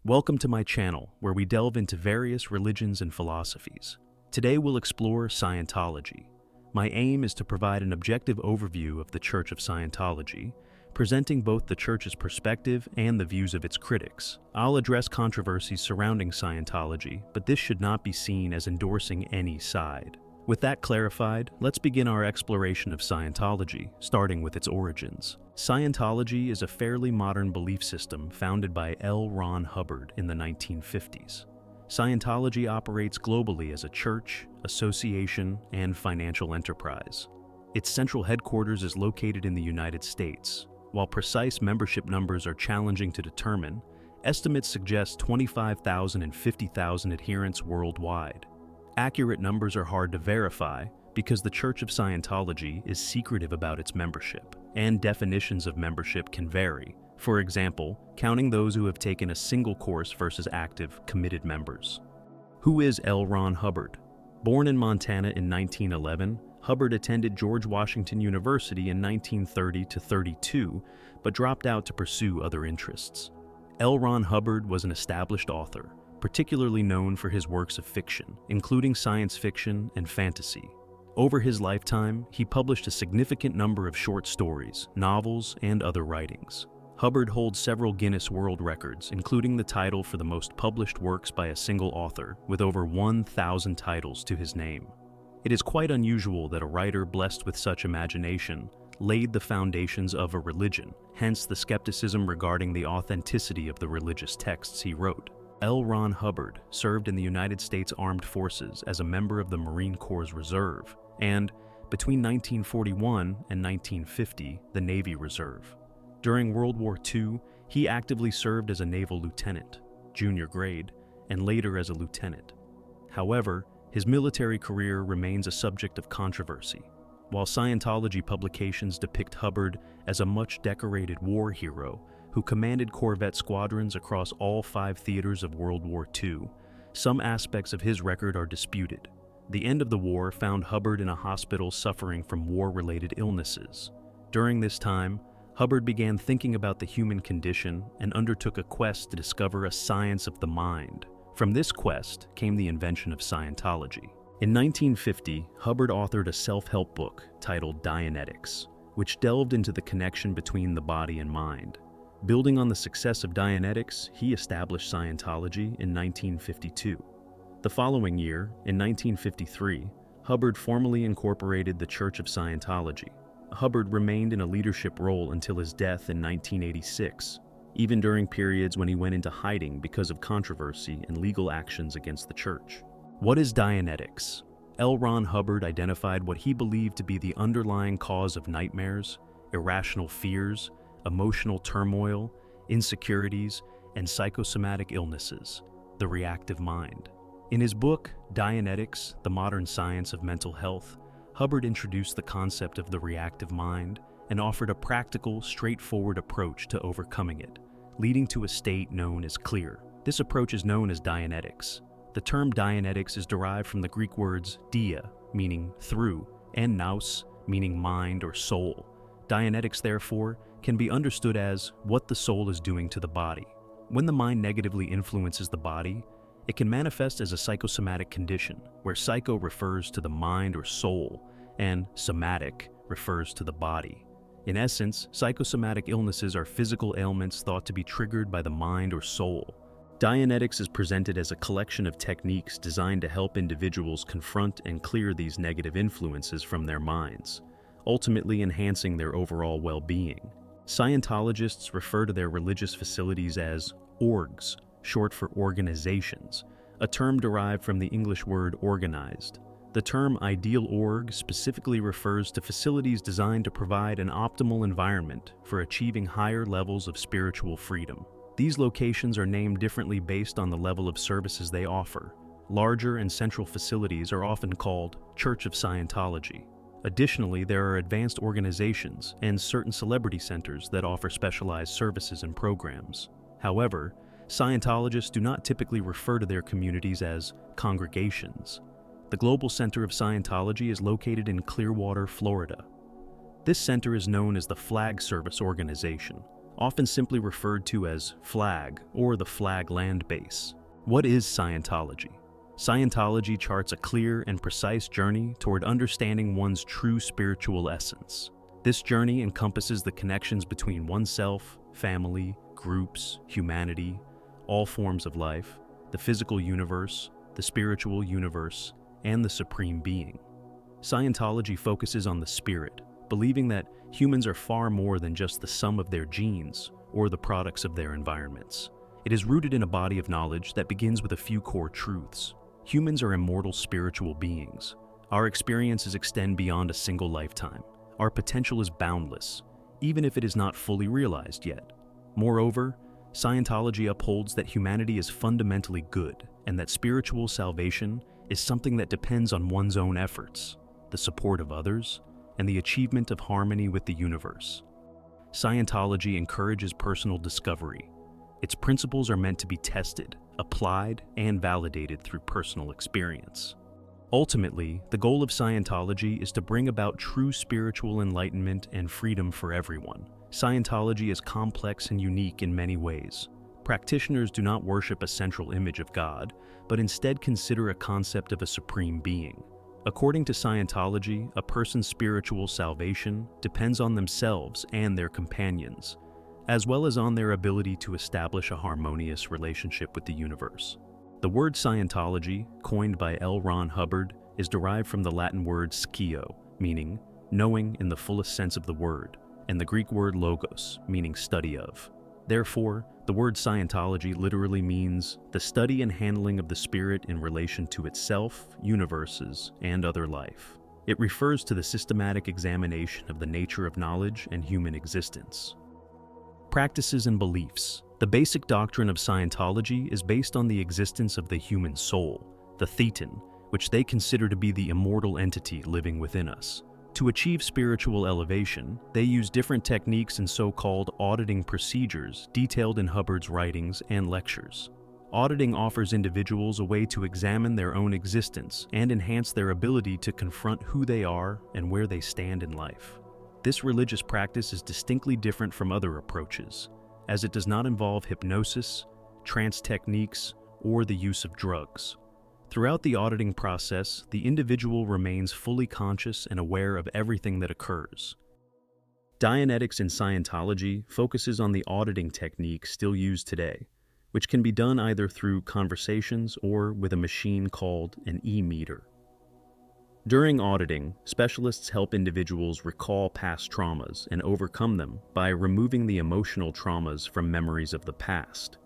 Welcome to my channel, where we delve into various religions and philosophies. Today we'll explore Scientology. My aim is to provide an objective overview of the Church of Scientology, presenting both the Church's perspective and the views of its critics. I'll address controversies surrounding Scientology, but this should not be seen as endorsing any side. With that clarified, let's begin our exploration of Scientology, starting with its origins. Scientology is a fairly modern belief system founded by L. Ron Hubbard in the 1950s. Scientology operates globally as a church, association, and financial enterprise. Its central headquarters is located in the United States. While precise membership numbers are challenging to determine, estimates suggest 25,000 and 50,000 adherents worldwide. Accurate numbers are hard to verify because the Church of Scientology is secretive about its membership, and definitions of membership can vary. For example, counting those who have taken a single course versus active, committed members. Who is L. Ron Hubbard? Born in Montana in 1911, Hubbard attended George Washington University in 1930-32, but dropped out to pursue other interests. L. Ron Hubbard was an established author, particularly known for his works of fiction, including science fiction and fantasy. Over his lifetime, he published a significant number of short stories, novels, and other writings. Hubbard holds several Guinness World Records, including the title for the most published works by a single author, with over 1,000 titles to his name. It is quite unusual that a writer blessed with such imagination laid the foundations of a religion, hence the skepticism regarding the authenticity of the religious texts he wrote. L. Ron Hubbard served in the United States Armed Forces as a member of the Marine Corps Reserve, and, between 1941 and 1950, the Navy Reserve. During World War II, he actively served as a naval lieutenant, junior grade, and later as a lieutenant. However, his military career remains a subject of controversy. While Scientology publications depict Hubbard as a much-decorated war hero who commanded corvette squadrons across all 5 theaters of World War II, some aspects of his record are disputed. The end of the war found Hubbard in a hospital suffering from war-related illnesses. During this time, Hubbard began thinking about the human condition and undertook a quest to discover a science of the mind. From this quest came the invention of Scientology. In 1950, Hubbard authored a self-help book titled Dianetics, which delved into the connection between the body and mind. Building on the success of Dianetics, he established Scientology in 1952. The following year, in 1953, Hubbard formally incorporated the Church of Scientology. Hubbard remained in a leadership role until his death in 1986, even during periods when he went into hiding because of controversy and legal actions against the church. What is Dianetics? L. Ron Hubbard identified what he believed to be the underlying cause of nightmares, irrational fears, emotional turmoil, insecurities, and psychosomatic illnesses, the reactive mind. In his book, Dianetics, The Modern Science of Mental Health, Hubbard introduced the concept of the reactive mind and offered a practical, straightforward approach to overcoming it, leading to a state known as clear. This approach is known as Dianetics. The term Dianetics is derived from the Greek words dia, meaning through, and nous, meaning mind or soul. Dianetics, therefore, can be understood as what the soul is doing to the body. When the mind negatively influences the body, it can manifest as a psychosomatic condition, where psycho refers to the mind or soul, and somatic refers to the body. In essence, psychosomatic illnesses are physical ailments thought to be triggered by the mind or soul. Dianetics is presented as a collection of techniques designed to help individuals confront and clear these negative influences from their minds, ultimately enhancing their overall well-being. Scientologists refer to their religious facilities as orgs, short for organizations, a term derived from the English word organized. The term ideal org specifically refers to facilities designed to provide an optimal environment for achieving higher levels of spiritual freedom. These locations are named differently based on the level of services they offer. Larger and central facilities are often called Church of Scientology. Additionally, there are advanced organizations and certain celebrity centers that offer specialized services and programs. However, Scientologists do not typically refer to their communities as congregations. The Global Center of Scientology is located in Clearwater, Florida. This center is known as the Flag Service Organization, often simply referred to as FLAG or the Flag Land Base. What is Scientology? Scientology charts a clear and precise journey toward understanding one's true spiritual essence. This journey encompasses the connections between oneself, family, groups, humanity, all forms of life, the physical universe, the spiritual universe, and the Supreme Being. Scientology focuses on the spirit, believing that humans are far more than just the sum of their genes or the products of their environments. It is rooted in a body of knowledge that begins with a few core truths. Humans are immortal spiritual beings. Our experiences extend beyond a single lifetime. Our potential is boundless, even if it is not fully realized yet. Moreover, Scientology upholds that humanity is fundamentally good and that spiritual salvation is something that depends on one's own efforts, the support of others, and the achievement of harmony with the universe. Scientology encourages personal discovery. Its principles are meant to be tested, applied, and validated through personal experience. Ultimately, the goal of Scientology is to bring about true spiritual enlightenment and freedom for everyone. Scientology is complex and unique in many ways. Practitioners do not worship a central image of God, but instead consider a concept of a supreme being. According to Scientology, a person's spiritual salvation depends on themselves and their companions, as well as on their ability to establish a harmonious relationship with the universe. The word Scientology, coined by L. Ron Hubbard, is derived from the Latin word skio, meaning knowing in the fullest sense of the word, and the Greek word logos, meaning study of. Therefore, the word Scientology literally means the study and handling of the spirit in relation to itself, universes, and other life. It refers to the systematic examination of the nature of knowledge and human existence. Practices and beliefs. The basic doctrine of Scientology is based on the existence of the human soul, the Thetan, which they consider to be the immortal entity living within us. To achieve spiritual elevation, they use different techniques and so-called auditing procedures detailed in Hubbard's writings and lectures. Auditing offers individuals a way to examine their own existence and enhance their ability to confront who they are and where they stand in life. This religious practice is distinctly different from other approaches, as it does not involve hypnosis, trance techniques, or the use of drugs. Throughout the auditing process, the individual remains fully conscious and aware of everything that occurs. Dianetics in Scientology focuses on the auditing technique still used today, which can be done either through conversations or with a machine called an e-meter. During auditing, specialists help individuals recall past traumas and overcome them by removing the emotional traumas from memories of the past.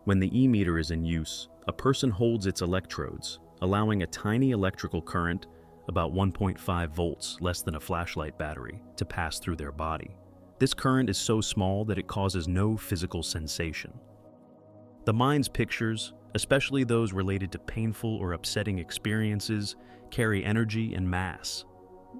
When the e-meter is in use, a person holds its electrodes, allowing a tiny electrical current, about 1.5 volts, less than a flashlight battery, to pass through their body. This current is so small that it causes no physical sensation. The mind's pictures, especially those related to painful or upsetting experiences, carry energy and mass.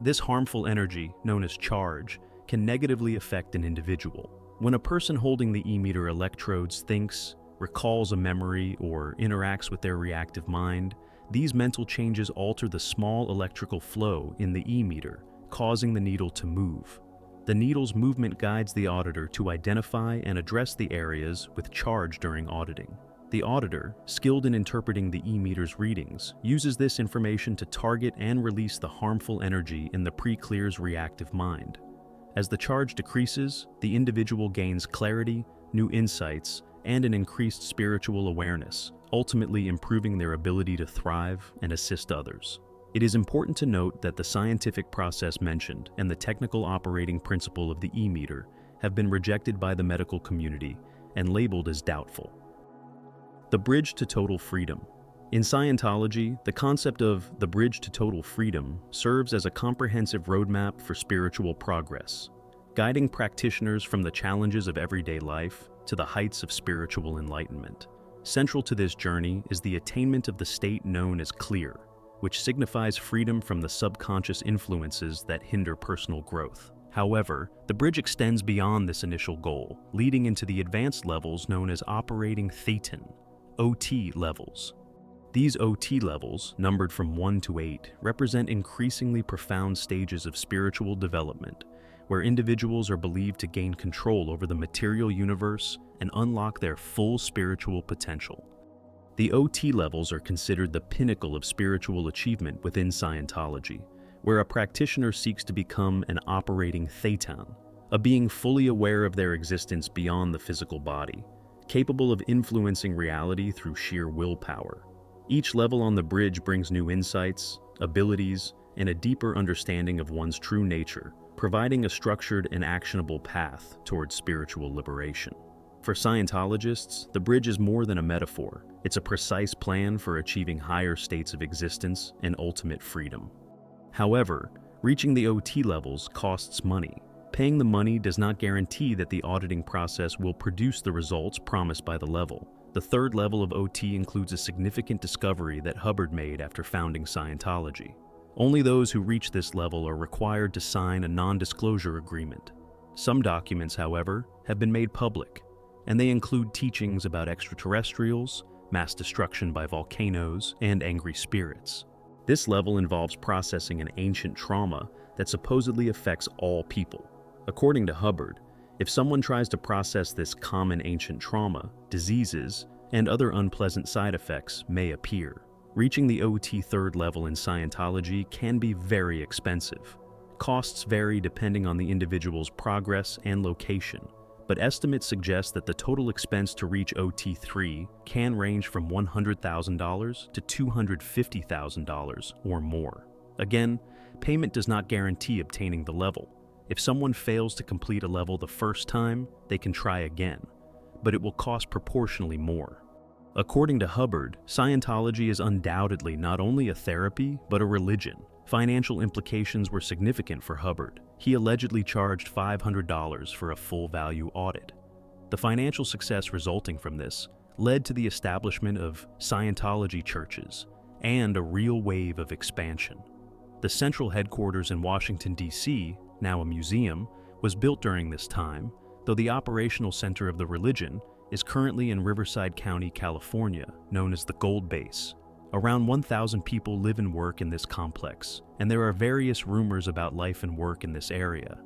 This harmful energy, known as charge, can negatively affect an individual. When a person holding the e-meter electrodes thinks, recalls a memory, or interacts with their reactive mind, these mental changes alter the small electrical flow in the e-meter, causing the needle to move. The needle's movement guides the auditor to identify and address the areas with charge during auditing. The auditor, skilled in interpreting the e-meter's readings, uses this information to target and release the harmful energy in the pre-clear's reactive mind. As the charge decreases, the individual gains clarity, new insights, and an increased spiritual awareness, ultimately improving their ability to thrive and assist others. It is important to note that the scientific process mentioned and the technical operating principle of the e-meter have been rejected by the medical community and labeled as doubtful. The bridge to total freedom. In Scientology, the concept of the bridge to total freedom serves as a comprehensive roadmap for spiritual progress, guiding practitioners from the challenges of everyday life to the heights of spiritual enlightenment. Central to this journey is the attainment of the state known as clear, which signifies freedom from the subconscious influences that hinder personal growth. However, the bridge extends beyond this initial goal, leading into the advanced levels known as operating Thetan, OT levels. These OT levels, numbered from 1 to 8, represent increasingly profound stages of spiritual development, where individuals are believed to gain control over the material universe and unlock their full spiritual potential. The OT levels are considered the pinnacle of spiritual achievement within Scientology, where a practitioner seeks to become an operating Thetan, a being fully aware of their existence beyond the physical body, capable of influencing reality through sheer willpower. Each level on the bridge brings new insights, abilities, and a deeper understanding of one's true nature, providing a structured and actionable path towards spiritual liberation. For Scientologists, the bridge is more than a metaphor. It's a precise plan for achieving higher states of existence and ultimate freedom. However, reaching the OT levels costs money. Paying the money does not guarantee that the auditing process will produce the results promised by the level. The third level of OT includes a significant discovery that Hubbard made after founding Scientology. Only those who reach this level are required to sign a non-disclosure agreement. Some documents, however, have been made public, and they include teachings about extraterrestrials, mass destruction by volcanoes, and angry spirits. This level involves processing an ancient trauma that supposedly affects all people. According to Hubbard, if someone tries to process this common ancient trauma, diseases, and other unpleasant side effects may appear. Reaching the OT third level in Scientology can be very expensive. Costs vary depending on the individual's progress and location, but estimates suggest that the total expense to reach OT3 can range from $100,000 to $250,000 or more. Again, payment does not guarantee obtaining the level. If someone fails to complete a level the first time, they can try again, but it will cost proportionally more. According to Hubbard, Scientology is undoubtedly not only a therapy, but a religion. Financial implications were significant for Hubbard. He allegedly charged $500 for a full-value audit. The financial success resulting from this led to the establishment of Scientology churches and a real wave of expansion. The central headquarters in Washington, D.C., now a museum, was built during this time, though the operational center of the religion is currently in Riverside County, California, known as the Gold Base. Around 1,000 people live and work in this complex, and there are various rumors about life and work in this area.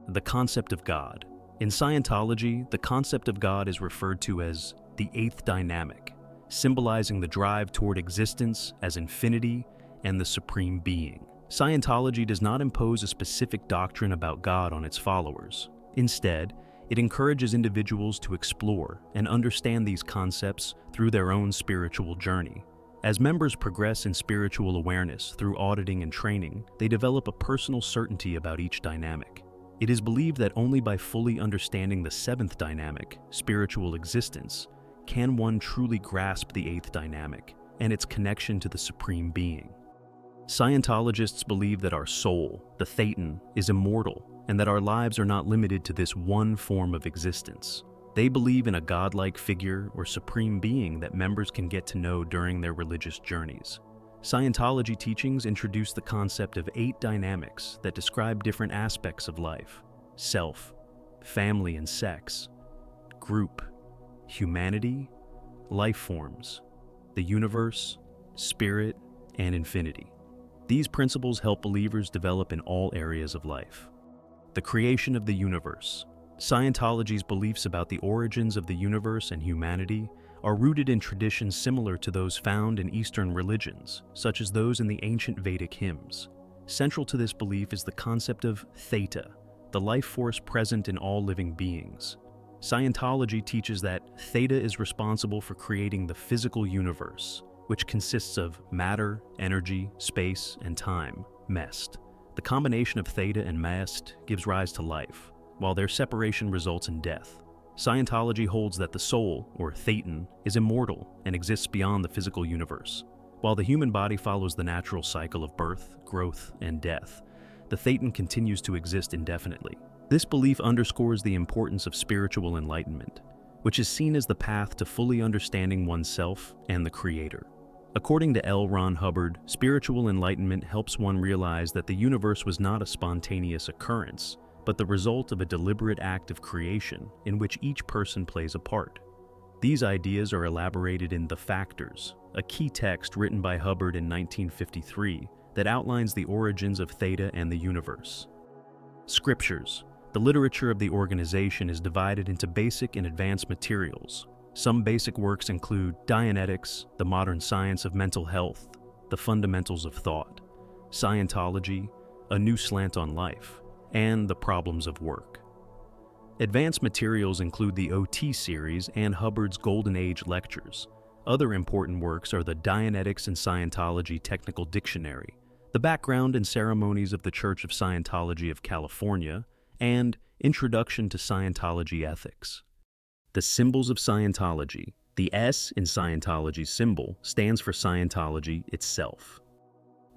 The concept of God. In Scientology, the concept of God is referred to as the eighth dynamic, symbolizing the drive toward existence as infinity and the supreme being. Scientology does not impose a specific doctrine about God on its followers. Instead, it encourages individuals to explore and understand these concepts through their own spiritual journey. As members progress in spiritual awareness through auditing and training, they develop a personal certainty about each dynamic. It is believed that only by fully understanding the seventh dynamic, spiritual existence, can one truly grasp the eighth dynamic and its connection to the Supreme Being. Scientologists believe that our soul, the Thetan, is immortal and that our lives are not limited to this one form of existence. They believe in a godlike figure or supreme being that members can get to know during their religious journeys. Scientology teachings introduce the concept of 8 dynamics that describe different aspects of life: self, family and sex, group, humanity, life forms, the universe, spirit, and infinity. These principles help believers develop in all areas of life. The creation of the universe. Scientology's beliefs about the origins of the universe and humanity are rooted in traditions similar to those found in Eastern religions, such as those in the ancient Vedic hymns. Central to this belief is the concept of Theta, the life force present in all living beings. Scientology teaches that Theta is responsible for creating the physical universe, which consists of matter, energy, space, and time, meshed. The combination of Theta and meshed gives rise to life, while their separation results in death. Scientology holds that the soul, or Thetan, is immortal and exists beyond the physical universe. While the human body follows the natural cycle of birth, growth, and death, the Thetan continues to exist indefinitely. This belief underscores the importance of spiritual enlightenment, which is seen as the path to fully understanding oneself and the Creator. According to L. Ron Hubbard, spiritual enlightenment helps one realize that the universe was not a spontaneous occurrence, but the result of a deliberate act of creation in which each person plays a part. These ideas are elaborated in The Factors, a key text written by Hubbard in 1953 that outlines the origins of Theta and the universe. Scriptures. The literature of the organization is divided into basic and advanced materials. Some basic works include Dianetics, the modern science of mental health, the fundamentals of thought, Scientology, a new slant on life, and the problems of work. Advanced materials include the OT series and Hubbard's Golden Age lectures. Other important works are the Dianetics and Scientology Technical Dictionary, the Background and Ceremonies of the Church of Scientology of California, and Introduction to Scientology Ethics. The Symbols of Scientology. The S in Scientology's symbol stands for Scientology itself.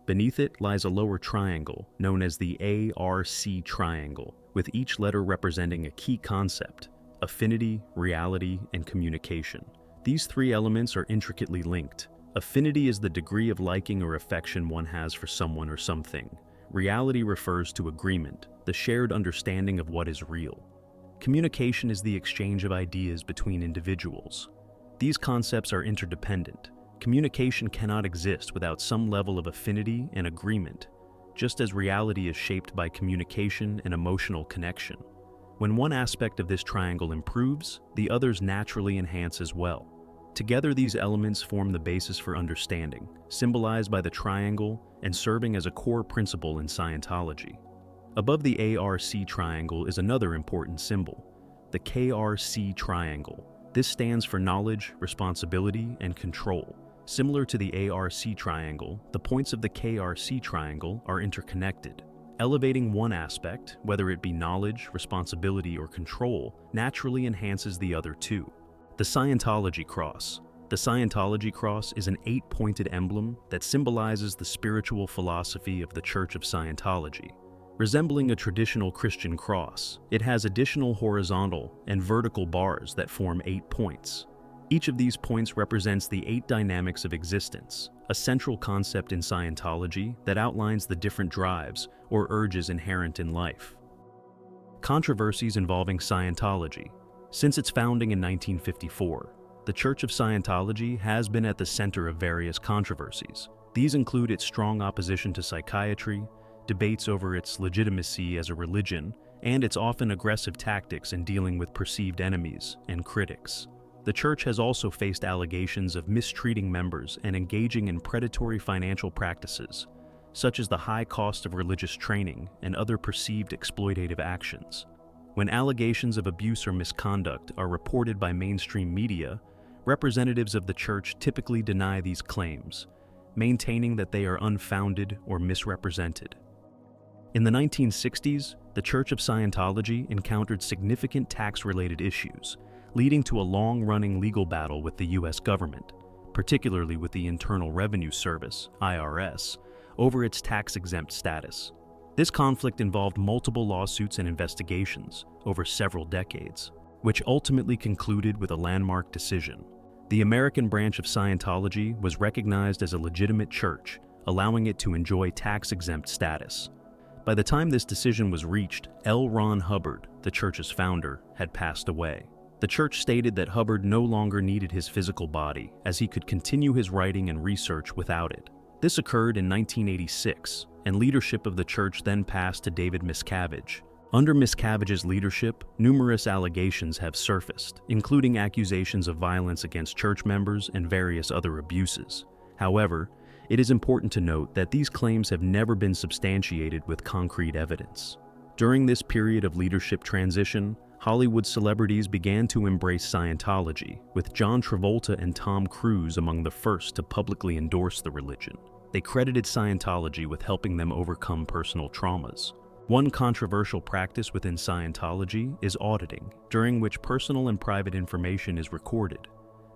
Beneath it lies a lower triangle known as the ARC triangle, with each letter representing a key concept: affinity, reality, and communication. These three elements are intricately linked. Affinity is the degree of liking or affection one has for someone or something. Reality refers to agreement, the shared understanding of what is real. Communication is the exchange of ideas between individuals. These concepts are interdependent. Communication cannot exist without some level of affinity and agreement, just as reality is shaped by communication and emotional connection. When one aspect of this triangle improves, the others naturally enhance as well. Together, these elements form the basis for understanding, symbolized by the triangle and serving as a core principle in Scientology. Above the ARC triangle is another important symbol, the KRC triangle. This stands for knowledge, responsibility, and control. Similar to the ARC triangle, the points of the KRC triangle are interconnected. Elevating one aspect, whether it be knowledge, responsibility, or control, naturally enhances the other two. The Scientology Cross. The Scientology Cross is an 8-pointed emblem that symbolizes the spiritual philosophy of the Church of Scientology. Resembling a traditional Christian cross, it has additional horizontal and vertical bars that form 8 points. Each of these points represents the 8 dynamics of existence, a central concept in Scientology that outlines the different drives or urges inherent in life. Controversies involving Scientology. Since its founding in 1954, the Church of Scientology has been at the center of various controversies. These include its strong opposition to psychiatry, debates over its legitimacy as a religion, and its often aggressive tactics in dealing with perceived enemies and critics. The Church has also faced allegations of mistreating members and engaging in predatory financial practices, such as the high cost of religious training and other perceived exploitative actions. When allegations of abuse or misconduct are reported by mainstream media, representatives of the Church typically deny these claims, maintaining that they are unfounded or misrepresented. In the 1960s, the Church of Scientology encountered significant tax-related issues, leading to a long-running legal battle with the U.S. government, particularly with the Internal Revenue Service, IRS, over its tax-exempt status. This conflict involved multiple lawsuits and investigations over several decades, which ultimately concluded with a landmark decision. The American branch of Scientology was recognized as a legitimate church, allowing it to enjoy tax-exempt status. By the time this decision was reached, L. Ron Hubbard, the church's founder, had passed away. The church stated that Hubbard no longer needed his physical body, as he could continue his writing and research without it. This occurred in 1986, and leadership of the church then passed to David Miscavige. Under Miscavige's leadership, numerous allegations have surfaced, including accusations of violence against church members and various other abuses. However, it is important to note that these claims have never been substantiated with concrete evidence. During this period of leadership transition, Hollywood celebrities began to embrace Scientology, with John Travolta and Tom Cruise among the first to publicly endorse the religion. They credited Scientology with helping them overcome personal traumas. One controversial practice within Scientology is auditing, during which personal and private information is recorded.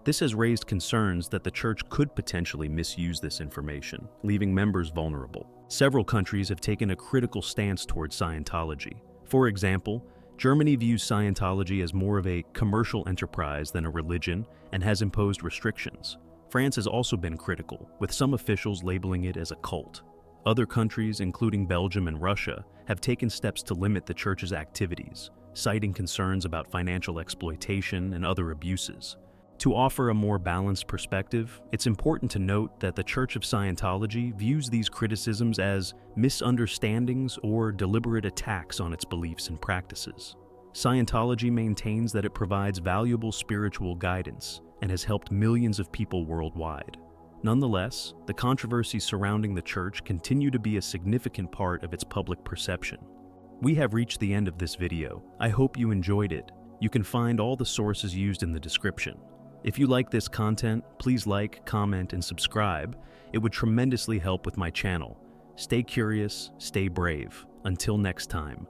This has raised concerns that the church could potentially misuse this information, leaving members vulnerable. Several countries have taken a critical stance towards Scientology. For example, Germany views Scientology as more of a commercial enterprise than a religion and has imposed restrictions. France has also been critical, with some officials labeling it as a cult. Other countries, including Belgium and Russia, have taken steps to limit the church's activities, citing concerns about financial exploitation and other abuses. To offer a more balanced perspective, it's important to note that the Church of Scientology views these criticisms as misunderstandings or deliberate attacks on its beliefs and practices. Scientology maintains that it provides valuable spiritual guidance and has helped millions of people worldwide. Nonetheless, the controversies surrounding the church continue to be a significant part of its public perception. We have reached the end of this video. I hope you enjoyed it. You can find all the sources used in the description. If you like this content, please like, comment, and subscribe. It would tremendously help with my channel. Stay curious, stay brave. Until next time.